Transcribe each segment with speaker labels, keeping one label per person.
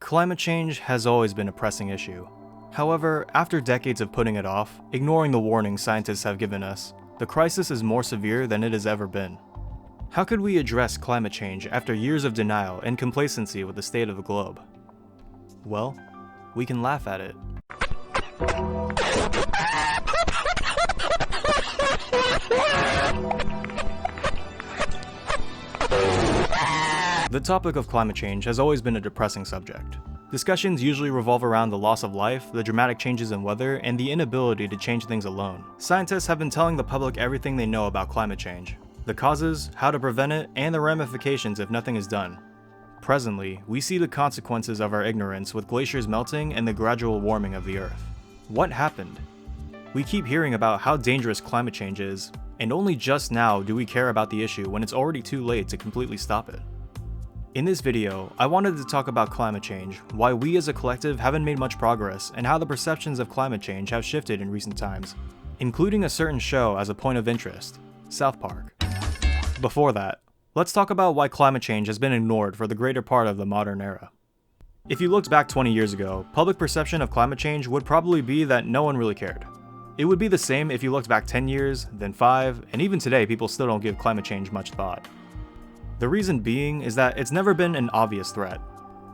Speaker 1: Climate change has always been a pressing issue. However, after decades of putting it off, ignoring the warnings scientists have given us, the crisis is more severe than it has ever been. How could we address climate change after years of denial and complacency with the state of the globe? Well, we can laugh at it. The topic of climate change has always been a depressing subject. Discussions usually revolve around the loss of life, the dramatic changes in weather, and the inability to change things alone. Scientists have been telling the public everything they know about climate change, the causes, how to prevent it, and the ramifications if nothing is done. Presently, we see the consequences of our ignorance with glaciers melting and the gradual warming of the Earth. What happened? We keep hearing about how dangerous climate change is, and only just now do we care about the issue when it's already too late to completely stop it. In this video, I wanted to talk about climate change, why we as a collective haven't made much progress, and how the perceptions of climate change have shifted in recent times, including a certain show as a point of interest, South Park. Before that, let's talk about why climate change has been ignored for the greater part of the modern era. If you looked back 20 years ago, public perception of climate change would probably be that no one really cared. It would be the same if you looked back 10 years, then 5, and even today people still don't give climate change much thought. The reason being is that it's never been an obvious threat.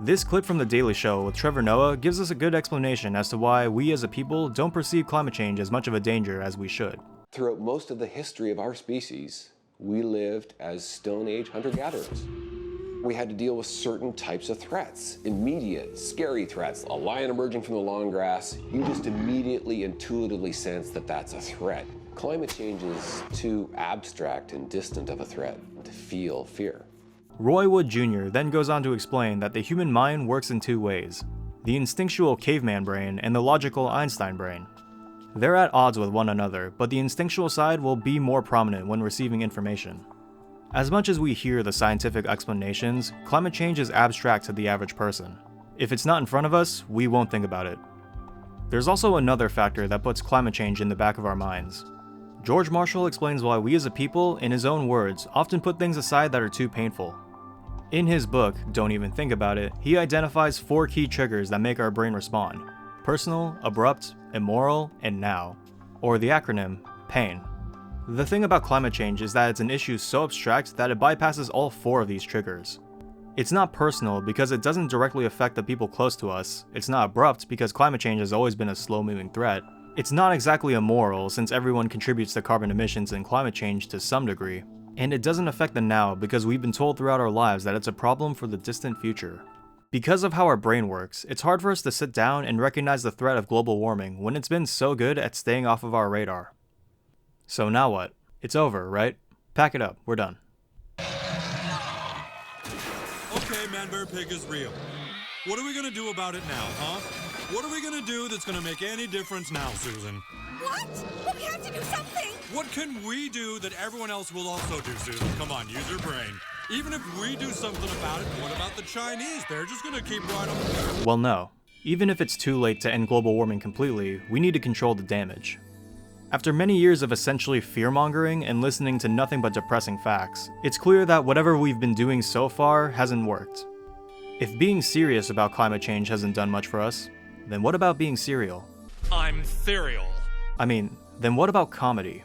Speaker 1: This clip from The Daily Show with Trevor Noah gives us a good explanation as to why we as a people don't perceive climate change as much of a danger as we should.
Speaker 2: Throughout most of the history of our species, we lived as Stone Age hunter-gatherers. We had to deal with certain types of threats, immediate, scary threats. A lion emerging from the long grass, you just immediately, intuitively sense that that's a threat. Climate change is too abstract and distant of a threat to feel fear.
Speaker 1: Roy Wood Jr. then goes on to explain that the human mind works in two ways: the instinctual caveman brain and the logical Einstein brain. They're at odds with one another, but the instinctual side will be more prominent when receiving information. As much as we hear the scientific explanations, climate change is abstract to the average person. If it's not in front of us, we won't think about it. There's also another factor that puts climate change in the back of our minds. George Marshall explains why we as a people, in his own words, often put things aside that are too painful. In his book, Don't Even Think About It, he identifies 4 key triggers that make our brain respond: personal, abrupt, immoral, and now, or the acronym, PAIN. The thing about climate change is that it's an issue so abstract that it bypasses all 4 of these triggers. It's not personal because it doesn't directly affect the people close to us, it's not abrupt because climate change has always been a slow-moving threat, it's not exactly immoral since everyone contributes to carbon emissions and climate change to some degree, and it doesn't affect the now because we've been told throughout our lives that it's a problem for the distant future. Because of how our brain works, it's hard for us to sit down and recognize the threat of global warming when it's been so good at staying off of our radar. So now what? It's over, right? Pack it up, we're done.
Speaker 3: Okay, Man-Bear Pig is real. What are we gonna do about it now, huh? What are we gonna do that's gonna make any difference now, Susan?
Speaker 4: What? Well, we have to do something!
Speaker 3: What can we do that everyone else will also do, Susan? Come on, use your brain. Even if we do something about it, what about the Chinese? They're just gonna keep right on.
Speaker 1: Well, no. Even if it's too late to end global warming completely, we need to control the damage. After many years of essentially fear-mongering and listening to nothing but depressing facts, it's clear that whatever we've been doing so far hasn't worked. If being serious about climate change hasn't done much for us, then what about being serial?
Speaker 3: I'm cereal.
Speaker 1: Then what about comedy?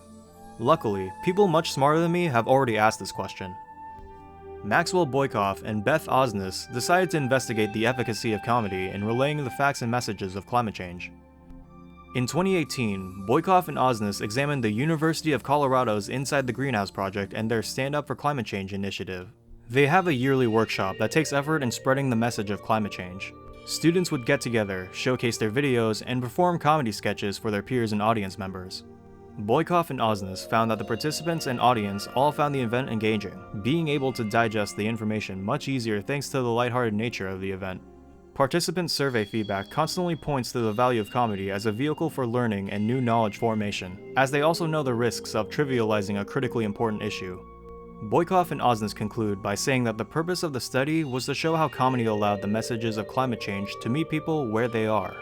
Speaker 1: Luckily, people much smarter than me have already asked this question. Maxwell Boykoff and Beth Osnes decided to investigate the efficacy of comedy in relaying the facts and messages of climate change. In 2018, Boykoff and Osnes examined the University of Colorado's Inside the Greenhouse Project and their Stand Up for Climate Change initiative. They have a yearly workshop that takes effort in spreading the message of climate change. Students would get together, showcase their videos, and perform comedy sketches for their peers and audience members. Boykoff and Osnes found that the participants and audience all found the event engaging, being able to digest the information much easier thanks to the lighthearted nature of the event. Participant survey feedback constantly points to the value of comedy as a vehicle for learning and new knowledge formation, as they also know the risks of trivializing a critically important issue. Boykoff and Osnes conclude by saying that the purpose of the study was to show how comedy allowed the messages of climate change to meet people where they are.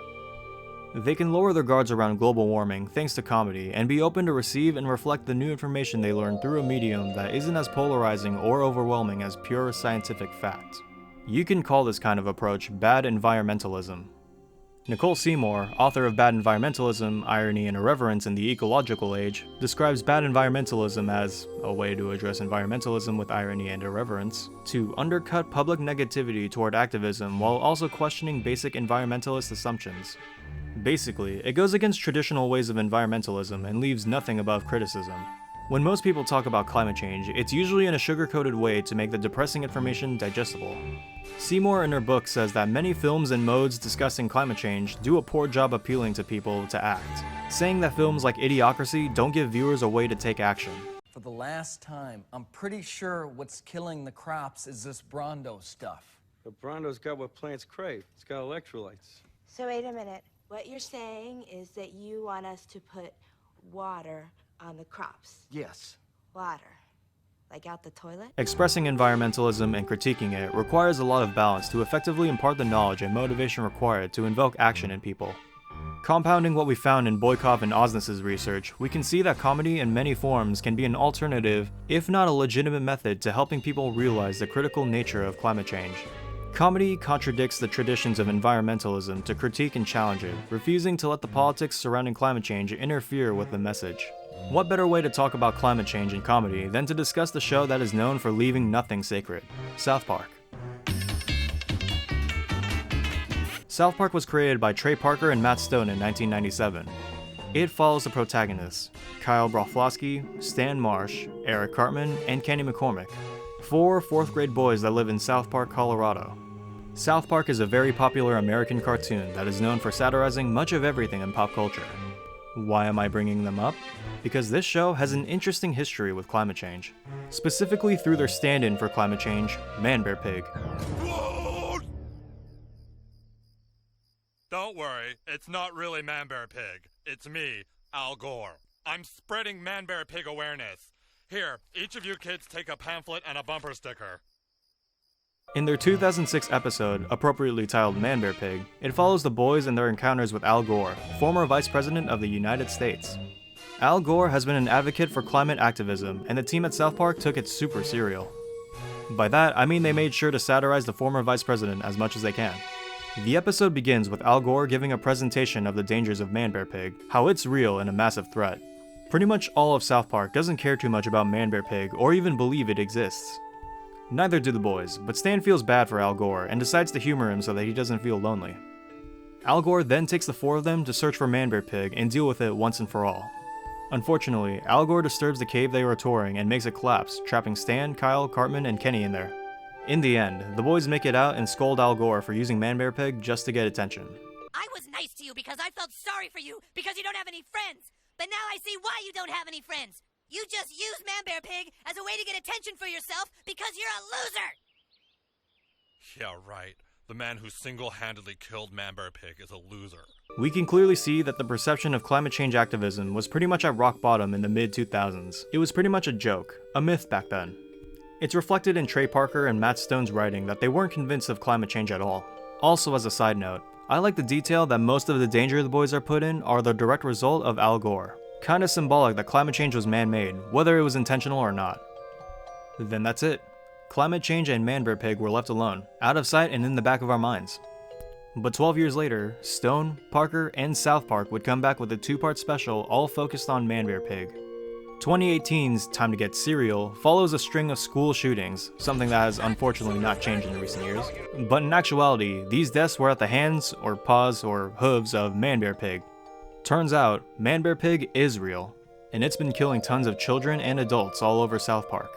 Speaker 1: They can lower their guards around global warming thanks to comedy and be open to receive and reflect the new information they learn through a medium that isn't as polarizing or overwhelming as pure scientific fact. You can call this kind of approach bad environmentalism. Nicole Seymour, author of Bad Environmentalism, Irony and Irreverence in the Ecological Age, describes bad environmentalism as a way to address environmentalism with irony and irreverence, to undercut public negativity toward activism while also questioning basic environmentalist assumptions. Basically, it goes against traditional ways of environmentalism and leaves nothing above criticism. When most people talk about climate change, it's usually in a sugar-coated way to make the depressing information digestible. Seymour in her book says that many films and modes discussing climate change do a poor job appealing to people to act, saying that films like Idiocracy don't give viewers a way to take action.
Speaker 5: For the last time, I'm pretty sure what's killing the crops is this Brondo stuff.
Speaker 6: But Brondo's got what plants crave. It's got electrolytes.
Speaker 7: So wait a minute. What you're saying is that you want us to put water on the crops?
Speaker 5: Yes.
Speaker 7: Water. Like out the toilet?
Speaker 1: Expressing environmentalism and critiquing it requires a lot of balance to effectively impart the knowledge and motivation required to invoke action in people. Compounding what we found in Boykov and Osnes's research, we can see that comedy in many forms can be an alternative, if not a legitimate method to helping people realize the critical nature of climate change. Comedy contradicts the traditions of environmentalism to critique and challenge it, refusing to let the politics surrounding climate change interfere with the message. What better way to talk about climate change in comedy than to discuss the show that is known for leaving nothing sacred, South Park. South Park was created by Trey Parker and Matt Stone in 1997. It follows the protagonists, Kyle Broflovsky, Stan Marsh, Eric Cartman, and Kenny McCormick, 4 fourth-grade boys that live in South Park, Colorado. South Park is a very popular American cartoon that is known for satirizing much of everything in pop culture. Why am I bringing them up? Because this show has an interesting history with climate change, specifically through their stand-in for climate change, Man Bear Pig.
Speaker 3: Don't worry, it's not really Man Bear Pig. It's me, Al Gore. I'm spreading Man Bear Pig awareness. Here, each of you kids take a pamphlet and a bumper sticker.
Speaker 1: In their 2006 episode, appropriately titled Man Bear Pig, it follows the boys and their encounters with Al Gore, former Vice President of the United States. Al Gore has been an advocate for climate activism, and the team at South Park took it super serial. By that, I mean they made sure to satirize the former Vice President as much as they can. The episode begins with Al Gore giving a presentation of the dangers of Man Bear Pig, how it's real and a massive threat. Pretty much all of South Park doesn't care too much about Man Bear Pig or even believe it exists. Neither do the boys, but Stan feels bad for Al Gore and decides to humor him so that he doesn't feel lonely. Al Gore then takes the 4 of them to search for Man Bear Pig and deal with it once and for all. Unfortunately, Al Gore disturbs the cave they were touring and makes it collapse, trapping Stan, Kyle, Cartman, and Kenny in there. In the end, the boys make it out and scold Al Gore for using Man Bear Pig just to get attention.
Speaker 4: I was nice to you because I felt sorry for you because you don't have any friends. But now I see why you don't have any friends. You just use Man Bear Pig as a way to get attention for yourself because you're a loser!
Speaker 3: Yeah, right. The man who single-handedly killed Man Bear Pig is a loser.
Speaker 1: We can clearly see that the perception of climate change activism was pretty much at rock bottom in the mid-2000s. It was pretty much a joke, a myth back then. It's reflected in Trey Parker and Matt Stone's writing that they weren't convinced of climate change at all. Also, as a side note, I like the detail that most of the danger the boys are put in are the direct result of Al Gore. Kinda symbolic that climate change was man-made, whether it was intentional or not. Then that's it. Climate change and Man Bear Pig were left alone, out of sight and in the back of our minds. But 12 years later, Stone, Parker, and South Park would come back with a 2-part special all focused on Man Bear Pig. 2018's Time to Get Serial follows a string of school shootings, something that has unfortunately not changed in recent years. But in actuality, these deaths were at the hands, or paws, or hooves of Man Bear Pig. Turns out, Man Bear Pig is real, and it's been killing tons of children and adults all over South Park.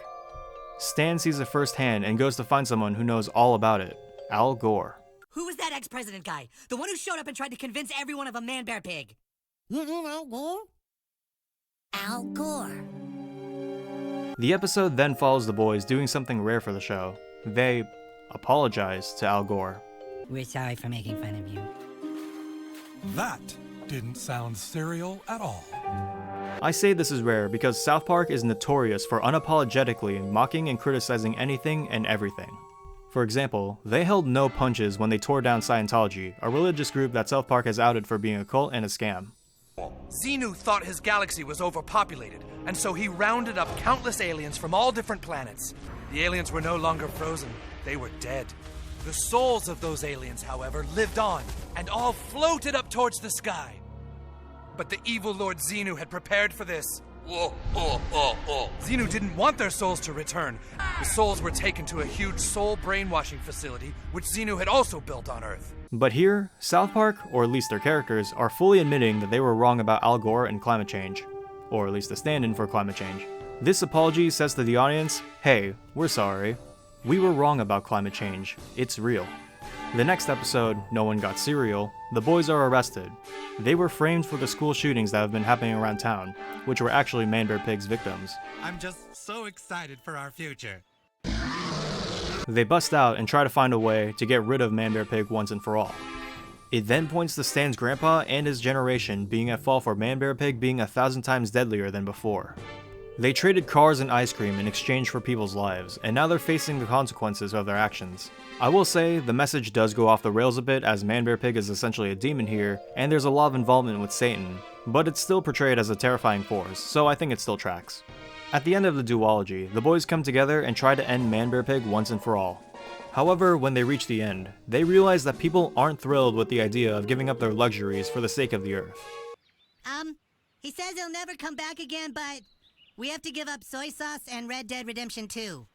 Speaker 1: Stan sees it firsthand and goes to find someone who knows all about it, Al Gore.
Speaker 4: Who was that ex-president guy? The one who showed up and tried to convince everyone of a Man Bear Pig? You mean Al Gore? Al Gore.
Speaker 1: The episode then follows the boys doing something rare for the show. They apologize to Al Gore.
Speaker 4: We're sorry for making fun of you.
Speaker 3: That didn't sound serial at all.
Speaker 1: I say this is rare because South Park is notorious for unapologetically mocking and criticizing anything and everything. For example, they held no punches when they tore down Scientology, a religious group that South Park has outed for being a cult and a scam.
Speaker 5: Xenu thought his galaxy was overpopulated, and so he rounded up countless aliens from all different planets. The aliens were no longer frozen, they were dead.
Speaker 8: The souls of those aliens, however, lived on, and all floated up towards the sky. But the evil Lord Xenu had prepared for this. Xenu didn't want their souls to return. The souls were taken to a huge soul brainwashing facility, which Xenu had also built on Earth.
Speaker 1: But here, South Park, or at least their characters, are fully admitting that they were wrong about Al Gore and climate change. Or at least the stand-in for climate change. This apology says to the audience, hey, we're sorry. We were wrong about climate change. It's real. The next episode, No One Got Cereal, the boys are arrested. They were framed for the school shootings that have been happening around town, which were actually Man Bear Pig's victims.
Speaker 9: I'm just so excited for our future.
Speaker 1: They bust out and try to find a way to get rid of Man Bear Pig once and for all. It then points to Stan's grandpa and his generation being at fault for Man Bear Pig being 1,000 times deadlier than before. They traded cars and ice cream in exchange for people's lives, and now they're facing the consequences of their actions. I will say, the message does go off the rails a bit as Man Bear Pig is essentially a demon here, and there's a lot of involvement with Satan, but it's still portrayed as a terrifying force, so I think it still tracks. At the end of the duology, the boys come together and try to end Man Bear Pig once and for all. However, when they reach the end, they realize that people aren't thrilled with the idea of giving up their luxuries for the sake of the Earth.
Speaker 4: He says he'll never come back again, but we have to give up soy sauce and Red Dead Redemption 2.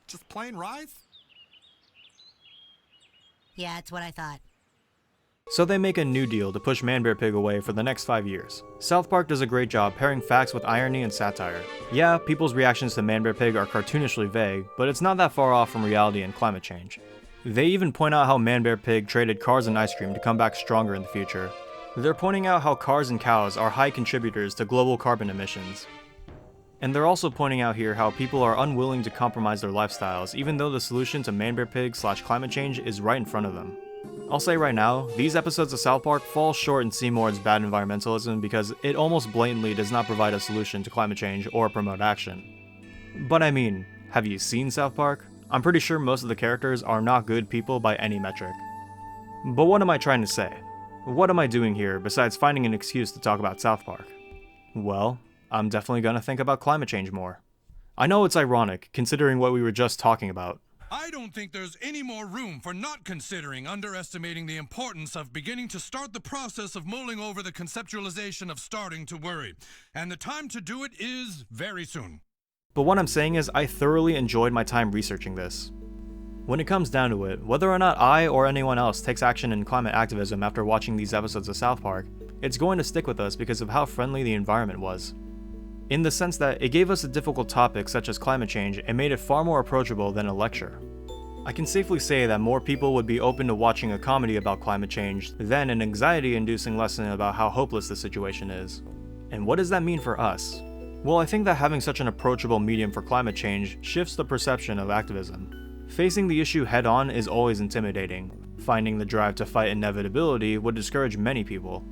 Speaker 9: Just plain rice?
Speaker 4: Yeah, that's what I thought.
Speaker 1: So they make a new deal to push Man Bear Pig away for the next 5 years. South Park does a great job pairing facts with irony and satire. Yeah, people's reactions to Man Bear Pig are cartoonishly vague, but it's not that far off from reality and climate change. They even point out how Man Bear Pig traded cars and ice cream to come back stronger in the future. They're pointing out how cars and cows are high contributors to global carbon emissions. And they're also pointing out here how people are unwilling to compromise their lifestyles even though the solution to Man Bear Pig / climate change is right in front of them. I'll say right now, these episodes of South Park fall short in Seymour's bad environmentalism because it almost blatantly does not provide a solution to climate change or promote action. But I mean, have you seen South Park? I'm pretty sure most of the characters are not good people by any metric. But what am I trying to say? What am I doing here besides finding an excuse to talk about South Park? Well, I'm definitely gonna think about climate change more. I know it's ironic, considering what we were just talking about.
Speaker 10: I don't think there's any more room for not considering underestimating the importance of beginning to start the process of mulling over the conceptualization of starting to worry. And the time to do it is very soon.
Speaker 1: But what I'm saying is I thoroughly enjoyed my time researching this. When it comes down to it, whether or not I or anyone else takes action in climate activism after watching these episodes of South Park, it's going to stick with us because of how friendly the environment was. In the sense that it gave us a difficult topic such as climate change and made it far more approachable than a lecture. I can safely say that more people would be open to watching a comedy about climate change than an anxiety-inducing lesson about how hopeless the situation is. And what does that mean for us? Well, I think that having such an approachable medium for climate change shifts the perception of activism. Facing the issue head-on is always intimidating. Finding the drive to fight inevitability would discourage many people.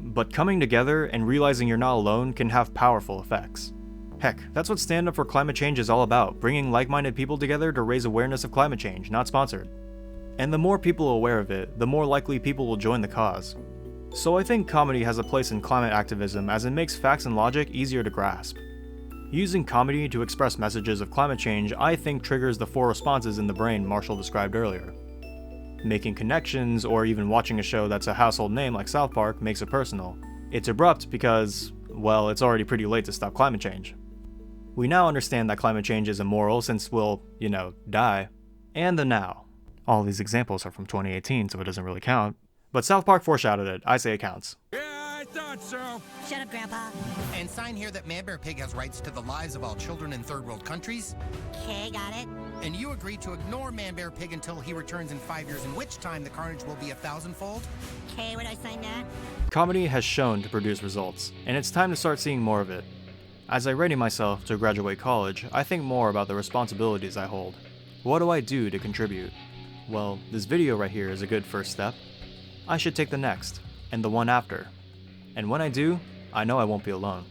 Speaker 1: But coming together and realizing you're not alone can have powerful effects. Heck, that's what Stand Up for Climate Change is all about, bringing like-minded people together to raise awareness of climate change, not sponsored. And the more people aware of it, the more likely people will join the cause. So I think comedy has a place in climate activism as it makes facts and logic easier to grasp. Using comedy to express messages of climate change I think triggers the 4 responses in the brain Marshall described earlier. Making connections or even watching a show that's a household name like South Park makes it personal. It's abrupt because, well, it's already pretty late to stop climate change. We now understand that climate change is immoral since we'll, die. And the now. All these examples are from 2018, so it doesn't really count. But South Park foreshadowed it, I say it counts.
Speaker 10: Yeah, I thought so.
Speaker 4: Shut up, Grandpa.
Speaker 9: And sign here that Man Bear Pig has rights to the lives of all children in third world countries.
Speaker 4: Okay, got it.
Speaker 9: And you agree to ignore Man Bear Pig until he returns in 5 years, in which time the carnage will be 1,000-fold.
Speaker 4: Okay, would I sign that?
Speaker 1: Comedy has shown to produce results, and it's time to start seeing more of it. As I ready myself to graduate college, I think more about the responsibilities I hold. What do I do to contribute? Well, this video right here is a good first step. I should take the next, and the one after. And when I do, I know I won't be alone.